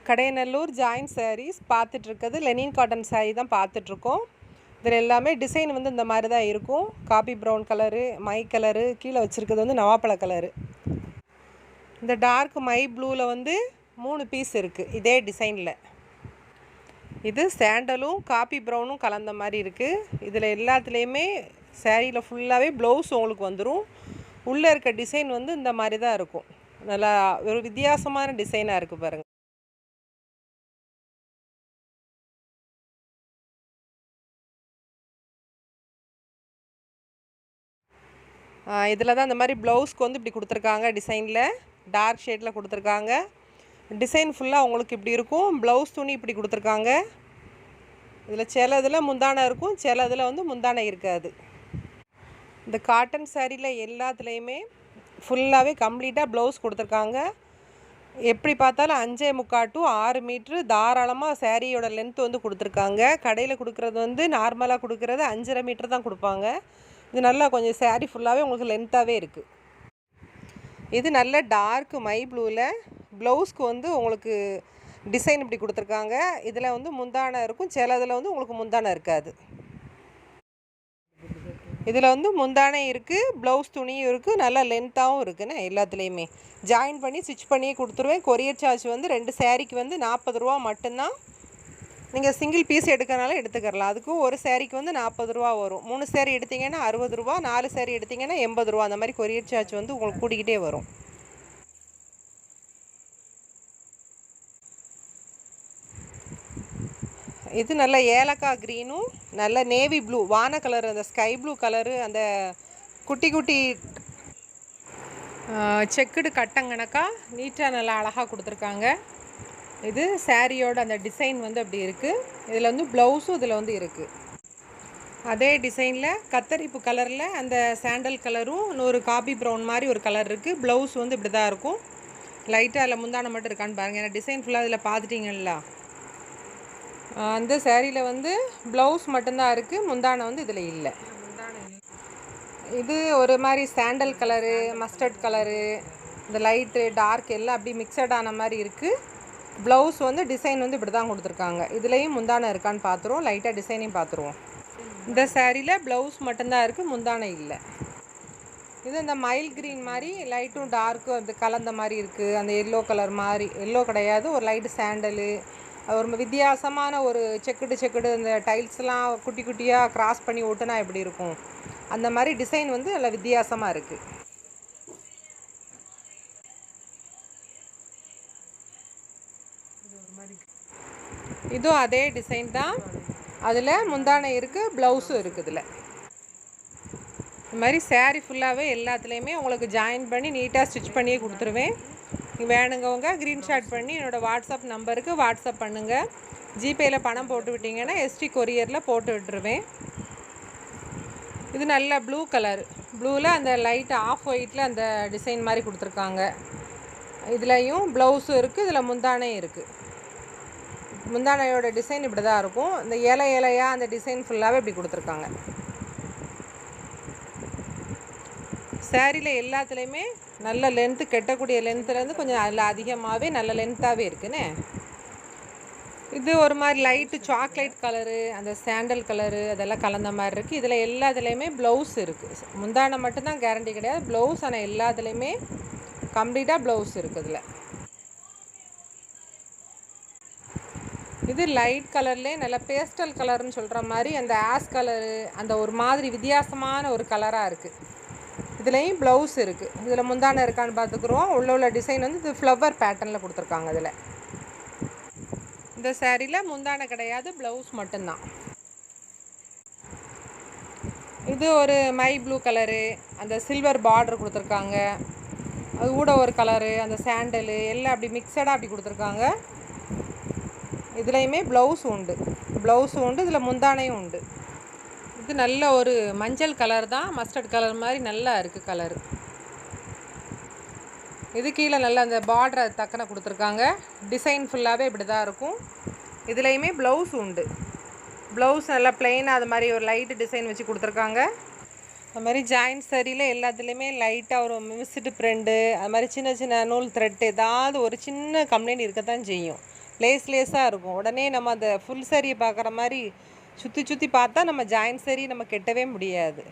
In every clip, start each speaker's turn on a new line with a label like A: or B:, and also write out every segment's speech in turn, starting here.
A: Kadayanallur join saris பார்த்துட்ருக்கிறது linen cotton sari தான் பார்த்துட்ருக்கோம். இதில் எல்லாமே டிசைன் வந்து இந்த மாதிரி தான் இருக்கும். Coffee brown colour, my colour, கீழே வச்சுருக்கிறது வந்து நவாப்பழ கலரு. இந்த டார்க் மை ப்ளூவில் வந்து 3 பீஸ் இருக்குது இதே டிசைனில். இது சாண்டலும் காபி ப்ரௌனும் கலந்த மாதிரி இருக்குது. இதில் எல்லாத்துலேயுமே சாரியில் ஃபுல்லாகவே ப்ளவுஸ் உங்களுக்கு வந்துடும். உள்ளே இருக்க டிசைன் வந்து இந்த மாதிரி தான் இருக்கும். நல்லா ஒரு வித்தியாசமான டிசைனாக இருக்குது பாருங்கள். இதில் தான் இந்த மாதிரி ப்ளவுஸ்க்கு வந்து இப்படி கொடுத்துருக்காங்க. டிசைனில் டார்க் ஷேடில் கொடுத்துருக்காங்க. டிசைன் ஃபுல்லாக உங்களுக்கு இப்படி இருக்கும். ப்ளவுஸ் துணி இப்படி கொடுத்துருக்காங்க. இதில் சில இதில் முந்தானை இருக்கும், சில இதில் வந்து முந்தானை இருக்காது. இந்த காட்டன் சாரியில் எல்லாத்துலேயுமே ஃபுல்லாகவே கம்ப்ளீட்டாக ப்ளவுஸ் கொடுத்துருக்காங்க. எப்படி பார்த்தாலும் 5.75 to 6 மீட்ரு தாராளமாக சாரியோட லென்த் வந்து கொடுத்துருக்காங்க. கடையில் கொடுக்குறது வந்து நார்மலாக கொடுக்குறது 5.5 மீட்டர் தான் கொடுப்பாங்க. இது நல்லா கொஞ்சம் சாரீ ஃபுல்லாகவே உங்களுக்கு லென்த்தாகவே இருக்குது. இது நல்ல டார்க் மை ப்ளூவில் ப்ளவுஸ்க்கு வந்து உங்களுக்கு டிசைன் இப்படி கொடுத்துருக்காங்க. இதில் வந்து முந்தானை இருக்கும், சில இதில் வந்து உங்களுக்கு முந்தானை இருக்காது. இதில் வந்து முந்தானை இருக்குது, ப்ளவுஸ் துணியும் இருக்குது, நல்லா லென்த்தாகவும் இருக்குன்னு எல்லாத்துலேயுமே. ஜாயின் பண்ணி ஸ்டிச் பண்ணியே கொடுத்துருவேன். கொரியர் சார்ஜ் வந்து 2 சாரீக்கு வந்து 40 ரூபா மட்டும்தான். நீங்கள் சிங்கிள் பீஸ் எடுக்கிறனால எடுத்துக்கலாம். அதுக்கும் ஒரு சாரீக்கு வந்து 40 ரூபா வரும். 3 சாரீ எடுத்திங்கன்னா 60 ரூபா, 4 சாரீ எடுத்திங்கன்னா 80 ரூபா. அந்த மாதிரி கொரியர் சார்ஜ் வந்து உங்களுக்கு கூட்டிக்கிட்டே வரும். இது நல்ல ஏலக்காய் க்ரீனும் நல்ல நேவி ப்ளூ, வான கலர், அந்த ஸ்கை ப்ளூ கலரு, அந்த குட்டி குட்டி செக்குடு கட்டங்கணக்காக நீட்டாக நல்லா அழகாக கொடுத்துருக்காங்க. இது சாரியோட அந்த டிசைன் வந்து அப்படி இருக்குது. இதில் வந்து ப்ளவுஸும் இதில் வந்து இருக்குது. அதே டிசைனில் கத்தரிப்பு கலரில் அந்த சாண்டல் கலரும் இன்னொரு காபி ப்ரௌன் மாதிரி ஒரு கலர் இருக்குது. ப்ளவுஸ் வந்து இப்படி தான் இருக்கும். லைட்டாக அதில் முந்தானை மட்டும் இருக்கான்னு பாருங்கள். ஏன்னா டிசைன் ஃபுல்லாக இதில் பார்த்துட்டிங்களா. அந்த சாரியில் வந்து ப்ளவுஸ் மட்டும்தான் இருக்குது, முந்தானை வந்து இதில் இல்லை. இது ஒரு மாதிரி சாண்டல் கலரு, மஸ்டர்ட் கலரு, இந்த லைட்டு டார்க் எல்லாம் அப்படி மிக்சட் ஆன மாதிரி இருக்குது. ப்ளவுஸ் வந்து டிசைன் வந்து இப்படி தான் கொடுத்துருக்காங்க. இதுலேயும் முந்தானை இருக்கான்னு பார்த்துருவோம். லைட்டாக டிசைனையும் பார்த்துருவோம். இந்த சாரியில் ப்ளவுஸ் மட்டும்தான் இருக்குது, முந்தானை இல்லை. இது இந்த மைல் க்ரீன் மாதிரி லைட்டும் டார்க்கும் அது கலந்த மாதிரி இருக்குது. அந்த எல்லோ கலர் மாதிரி, எல்லோ கிடையாது, ஒரு லைட்டு சாண்டலு, ஒரு வித்தியாசமான ஒரு செக்குடு அந்த டைல்ஸ்லாம் குட்டி குட்டியாக க்ராஸ் பண்ணி ஓட்டுனா எப்படி இருக்கும், அந்த மாதிரி டிசைன் வந்து நல்லா வித்தியாசமாக இருக்குது. இதுவும் அதே டிசைன் தான். அதில் முந்தானை இருக்குது, ப்ளவுஸும் இருக்குது. இதில் இந்த மாதிரி சாரீ ஃபுல்லாகவே எல்லாத்துலேயுமே உங்களுக்கு ஜாயின் பண்ணி நீட்டாக ஸ்டிச் பண்ணியே கொடுத்துருவேன். வேணுங்கவங்க க்ரீன்ஷாட் பண்ணி என்னோடய வாட்ஸ்அப் நம்பருக்கு வாட்ஸ்அப் பண்ணுங்கள். ஜிபேயில் பணம் போட்டு விட்டிங்கன்னா எஸ்டி கொரியரில் போட்டு விட்டுருவேன். இது நல்ல ப்ளூ கலர், ப்ளூவில் அந்த லைட் ஆஃப் ஒயிட்டில் அந்த டிசைன் மாதிரி கொடுத்துருக்காங்க. இதுலேயும் ப்ளவுஸும் இருக்குது, இதில் முந்தானையும் இருக்குது. முந்தானையோட டிசைன் இப்படி தான் இருக்கும். இந்த இலையாக அந்த டிசைன் ஃபுல்லாகவே இப்படி கொடுத்துருக்காங்க. சாரியில் எல்லாத்துலேயுமே நல்ல லென்த்து, கெட்டக்கூடிய லென்த்துலேருந்து கொஞ்சம் அதில் அதிகமாகவே நல்ல லென்த்தாகவே இருக்குன்னு. இது ஒரு மாதிரி லைட்டு சாக்லேட் கலரு, அந்த சாண்டல் கலரு அதெல்லாம் கலந்த மாதிரி இருக்குது. இதில் எல்லாத்துலேயுமே ப்ளவுஸ் இருக்குது. முந்தானை மட்டும்தான் கேரண்டி கிடையாது, ப்ளவுஸ். ஆனால் எல்லாத்துலேயுமே கம்ப்ளீட்டாக ப்ளவுஸ் இருக்குது. இதில் இது லைட் கலர்லேயே நல்ல பேஸ்டல் கலர்னு சொல்கிற மாதிரி அந்த ஆஸ் கலரு, அந்த ஒரு மாதிரி வித்தியாசமான ஒரு கலராக இருக்குது. இதுலேயும் ப்ளவுஸ் இருக்குது. இதில் முந்தானை இருக்கான்னு பார்த்துக்குறோம். உள்ள டிசைன் வந்து இது ஃப்ளவர் பேட்டர்னில் கொடுத்துருக்காங்க. இதில் இந்த சாரியில் முந்தானை கிடையாது, ப்ளவுஸ் மட்டும்தான். இது ஒரு மை ப்ளூ கலரு, அந்த சில்வர் பார்டர் கொடுத்துருக்காங்க. அது கூட ஒரு கலரு, அந்த சாண்டலு எல்லாம் அப்படி மிக்சடாக அப்படி கொடுத்துருக்காங்க. இதுலேயுமே ப்ளவுஸ் உண்டு, இதில் முந்தானையும் உண்டு. இது நல்ல ஒரு மஞ்சள் கலர் தான், மஸ்டர்ட் கலர் மாதிரி நல்லா இருக்குது கலரு. இது கீழே நல்லா அந்த பார்டரை தக்கன கொடுத்துருக்காங்க. டிசைன் ஃபுல்லாகவே இப்படி தான் இருக்கும். இதுலேயுமே ப்ளவுஸ் உண்டு. ப்ளவுஸ் நல்லா ப்ளெயினாக அது மாதிரி ஒரு லைட்டு டிசைன் வச்சு கொடுத்துருக்காங்க. அது மாதிரி ஜாயின் சரியில் எல்லாத்துலேயுமே லைட்டாக ஒரு மிஸ்டு ப்ரிண்டு, அது மாதிரி சின்ன சின்ன நூல் த்ரெட் ஏதாவது ஒரு சின்ன கம்ப்ளைண்ட் இருக்கத்தான் செய்யும். லேஸாக இருக்கும். உடனே நம்ம அந்த ஃபுல் சாரியை பார்க்குற மாதிரி சுற்றி பார்த்தா நம்ம ஜாயின்ட் சாரி நம்ம கெட்டவே முடியாது.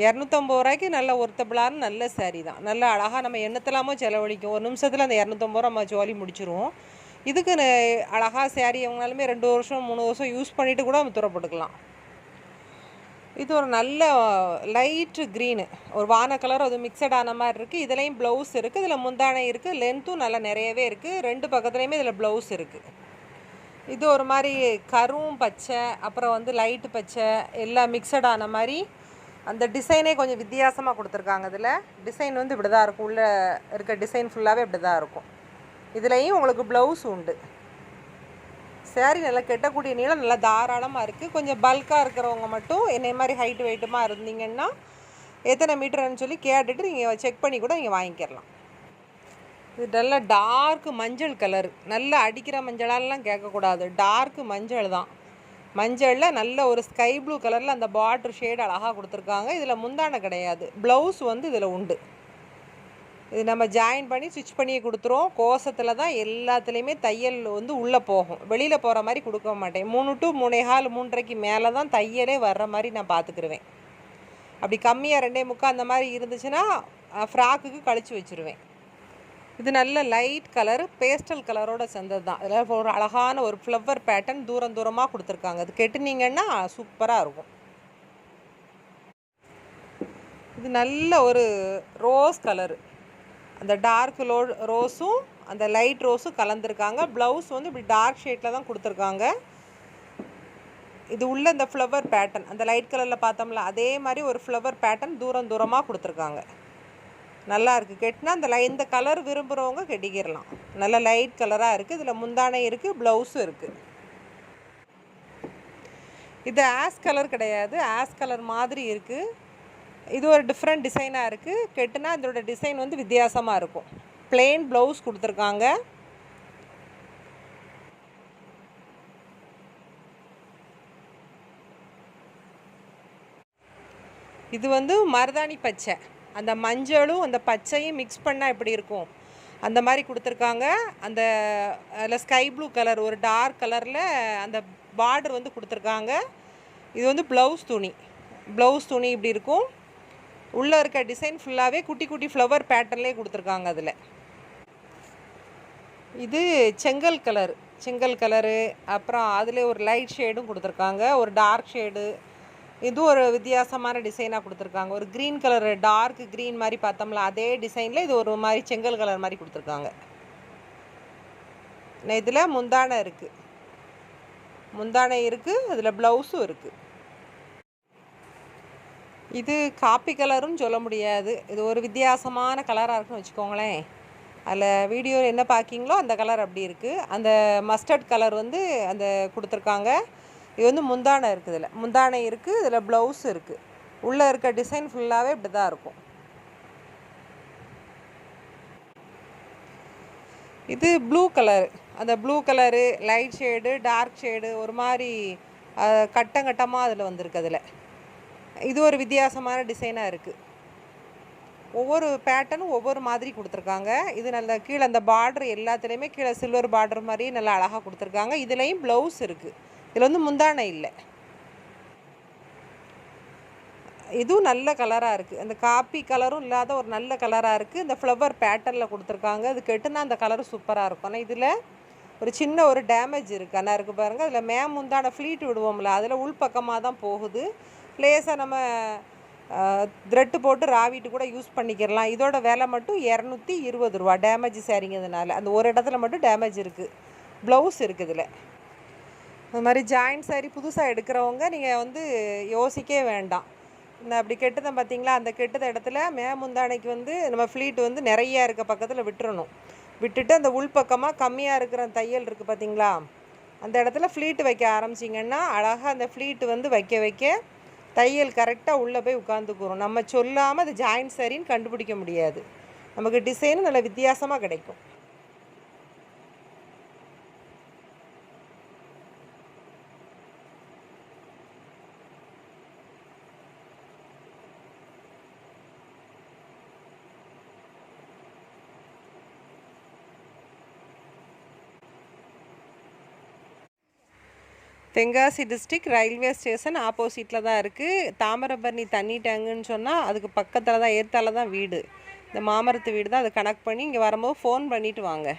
A: 250 ரூபாய்க்கு நல்ல ஒர்த்தபிளான நல்ல சாரீ தான். நல்லா அழகாக நம்ம எண்ணத்தலாமோ செலவழிக்கும். ஒரு நிமிஷத்தில் அந்த 250 ரூபா நம்ம ஜோலி முடிச்சிருவோம். இதுக்கு அழகாக சாரீ எவங்கனாலுமே 2 வருஷம் 3 வருஷம் யூஸ் பண்ணிவிட்டு கூட நம்ம துறப்பட்டுக்கலாம். இது ஒரு நல்ல லைட்டு க்ரீனு, ஒரு வான கலர், அது மிக்சடான மாதிரி இருக்குது. இதுலேயும் ப்ளவுஸ் இருக்குது, இதில் முந்தானை இருக்குது, லென்த்தும் நல்லா நிறையவே இருக்குது. 2 பக்கத்துலேயுமே இதில் ப்ளவுஸ் இருக்குது. இது ஒரு மாதிரி கரும் பச்சை, அப்புறம் வந்து லைட்டு பச்சை எல்லாம் மிக்சடான மாதிரி. அந்த டிசைனே கொஞ்சம் வித்தியாசமாக கொடுத்துருக்காங்க. இதில் டிசைன் வந்து இப்படி தான் இருக்கும். உள்ளே இருக்க டிசைன் ஃபுல்லாகவே இப்படி தான் இருக்கும். இதுலேயும் உங்களுக்கு ப்ளவுஸ் உண்டு. சாரீ நல்லா கெட்டக்கூடிய நீளம் நல்லா தாராளமாக இருக்குது. கொஞ்சம் பல்காக இருக்கிறவங்க மட்டும் என்னை மாதிரி ஹைட்டு வெயிட்டுமாக இருந்தீங்கன்னா எத்தனை மீட்டர்னு சொல்லி கேட்டுட்டு நீங்கள் செக் பண்ணி கூட நீங்கள் வாங்கிக்கிறலாம். இது நல்லா டார்க்கு மஞ்சள் கலரு, நல்லா அடிக்கிற மஞ்சளாலாம் கேட்கக்கூடாது, டார்க்கு மஞ்சள் தான். மஞ்சளில் நல்ல ஒரு ஸ்கை ப்ளூ கலரில் அந்த பார்டர் ஷேடு அழகாக கொடுத்துருக்காங்க. இதில் முந்தானை கிடையாது, ப்ளவுஸ் வந்து இதில் உண்டு. இது நம்ம ஜாயின் பண்ணி ஸ்டிச் பண்ணி கொடுத்துருவோம். கோசத்தில் தான் எல்லாத்துலேயுமே தையல் வந்து உள்ளே போகும், வெளியில் போகிற மாதிரி கொடுக்க மாட்டேன். 3 to 3.25 3:30 மேலே தான் தையலே வர்ற மாதிரி நான் பார்த்துக்கிருவேன். அப்படி கம்மியாக 2.25 அந்த மாதிரி இருந்துச்சுன்னா ஃப்ராக்குக்கு கழித்து வச்சுருவேன். இது நல்ல லைட் கலரு, பேஸ்டல் கலரோட சேர்ந்தது தான். இதில் ஒரு அழகான ஒரு ஃப்ளவர் பேட்டர்ன் தூரமாக கொடுத்துருக்காங்க. அது கெட்டுனீங்கன்னா சூப்பராக இருக்கும். இது நல்ல ஒரு ரோஸ் கலரு, அந்த டார்க் ரோஸும் அந்த லைட் ரோஸும் கலந்துருக்காங்க. ப்ளவுஸ் வந்து இப்படி டார்க் ஷேட்டில் தான் கொடுத்துருக்காங்க. இது உள்ள இந்த ஃப்ளவர் பேட்டர்ன் அந்த லைட் கலரில் பார்த்தோம்ல அதே மாதிரி ஒரு ஃப்ளவர் பேட்டர்ன் தூரமாக கொடுத்துருக்காங்க. நல்லா இருக்குது. கெட்டினா இந்த கலர் விரும்புகிறவங்க கெட்டிக்கிடலாம். நல்லா லைட் கலராக இருக்குது. இதில் முந்தானை இருக்குது, ப்ளவுஸும் இருக்குது. இது ஆஷ் கலர் கிடையாது, ஆஷ் கலர் மாதிரி இருக்குது. இது ஒரு டிஃப்ரெண்ட் டிசைனாக இருக்குது. கெட்டுனா இதோட டிசைன் வந்து வித்தியாசமாக இருக்கும். பிளெயின் ப்ளவுஸ் கொடுத்துருக்காங்க. இது வந்து மருதாணி பச்சை, அந்த மஞ்சளும் அந்த பச்சையும் மிக்ஸ் பண்ணால் எப்படி இருக்கும் அந்த மாதிரி கொடுத்துருக்காங்க. அந்த அதில் ஸ்கை ப்ளூ கலர் ஒரு டார்க் கலரில் அந்த பார்டர் வந்து கொடுத்துருக்காங்க. இது வந்து ப்ளவுஸ் துணி இப்படி இருக்கும். உள்ளே இருக்க டிசைன் ஃபுல்லாகவே குட்டி குட்டி ஃப்ளவர் பேட்டர்ன்லேயே கொடுத்துருக்காங்க. அதில் இது செங்கல் கலரு, அப்புறம் அதில் ஒரு லைட் ஷேடும் கொடுத்துருக்காங்க, ஒரு டார்க் ஷேடு. இது ஒரு வித்தியாசமான டிசைனாக கொடுத்துருக்காங்க. ஒரு க்ரீன் கலர், டார்க் க்ரீன் மாதிரி பார்த்தோம்ல அதே டிசைனில் இது ஒரு மாதிரி செங்கல் கலர் மாதிரி கொடுத்துருக்காங்க. இதில் முந்தானை இருக்குது, அதில் ப்ளவுஸும் இருக்குது. இது காப்பி கலரும் சொல்ல முடியாது, இது ஒரு வித்தியாசமான கலராக இருக்குன்னு வச்சுக்கோங்களேன். அதில் வீடியோவில் என்ன பார்க்கிங்களோ அந்த கலர் அப்படி இருக்குது. அந்த மஸ்டர்ட் கலர் வந்து அந்த கொடுத்துருக்காங்க. இது வந்து முந்தானை இருக்குது, இதில் முந்தானை இருக்குது, இதில் ப்ளவுஸ் இருக்குது. உள்ளே இருக்க டிசைன் ஃபுல்லாகவே இப்படி தான் இருக்கும். இது ப்ளூ கலரு, அந்த blue colour light shade dark shade ஒரு மாதிரி கட்டமாக அதில் வந்திருக்கு. அதில் இது ஒரு வித்தியாசமான டிசைனாக இருக்குது. ஒவ்வொரு பேட்டர்னும் ஒவ்வொரு மாதிரி கொடுத்துருக்காங்க. இது நல்ல கீழே அந்த பார்டர் எல்லாத்துலேயுமே கீழே சில்வர் பார்டர் மாதிரி நல்லா அழகாக கொடுத்துருக்காங்க. இதுலேயும் ப்ளவுஸ் இருக்குது, இதில் வந்து முந்தானை இல்லை. இதுவும் நல்ல கலராக இருக்குது, அந்த காப்பி கலரும் இல்லாத ஒரு நல்ல கலராக இருக்குது. இந்த ஃப்ளவர் பேட்டர்னில் கொடுத்துருக்காங்க. அது கெட்டுனா அந்த கலர் சூப்பராக இருக்கும். ஆனால் இதில் ஒரு சின்ன ஒரு டேமேஜ் இருக்குது, ஆனால் இருக்குது பாருங்கள். அதில் முந்தான ஃப்ளீட் விடுவோம்ல அதில் உள் பக்கமாக தான் போகுது. லேசாக நம்ம த்ரெட்டு போட்டு ராவிட்டு கூட யூஸ் பண்ணிக்கிறலாம். இதோட விலை மட்டும் 220 ரூபா. டேமேஜ் சாரிங்கிறதுனால அந்த ஒரு இடத்துல மட்டும் டேமேஜ் இருக்குது. ப்ளவுஸ் இருக்குது இதில். அது மாதிரி ஜாயின்ட் சாரி புதுசாக எடுக்கிறவங்க நீங்கள் வந்து யோசிக்கவே வேண்டாம். நான் அப்படி கெட்டுதான் பார்த்தீங்களா, அந்த கெட்டுத இடத்துல முந்தானைக்கு வந்து நம்ம ஃப்ளீட் வந்து நிறையா இருக்க பக்கத்தில் விட்டுட்டு அந்த உள்பக்கமாக கம்மியாக இருக்கிற தையல் இருக்குது பார்த்தீங்களா, அந்த இடத்துல ஃப்ளீட்டு வைக்க ஆரம்பிச்சிங்கன்னா அழகாக அந்த ஃப்ளீட்டு வந்து வைக்க தையல் கரெக்டாக உள்ளே போய் உட்காந்துக்குறோம். நம்ம சொல்லாமல் அது ஜாயின்ட் சாரின்னு கண்டுபிடிக்க முடியாது. நமக்கு டிசைனும் நல்ல வித்தியாசமாக கிடைக்கும். தென்காசி டிஸ்ட்ரிக்ட் ரயில்வே ஸ்டேஷன் ஆப்போசிட்டில் தான் இருக்குது. தாமிரபரணி தண்ணி டேங்குன்னு சொன்னால் அதுக்கு பக்கத்தில் தான், ஏத்தால தான் வீடு. இந்த மாமரத்து வீடு தான். அதை கனெக்ட் பண்ணி இங்கே வரும்போது ஃபோன் பண்ணிவிட்டு வாங்க.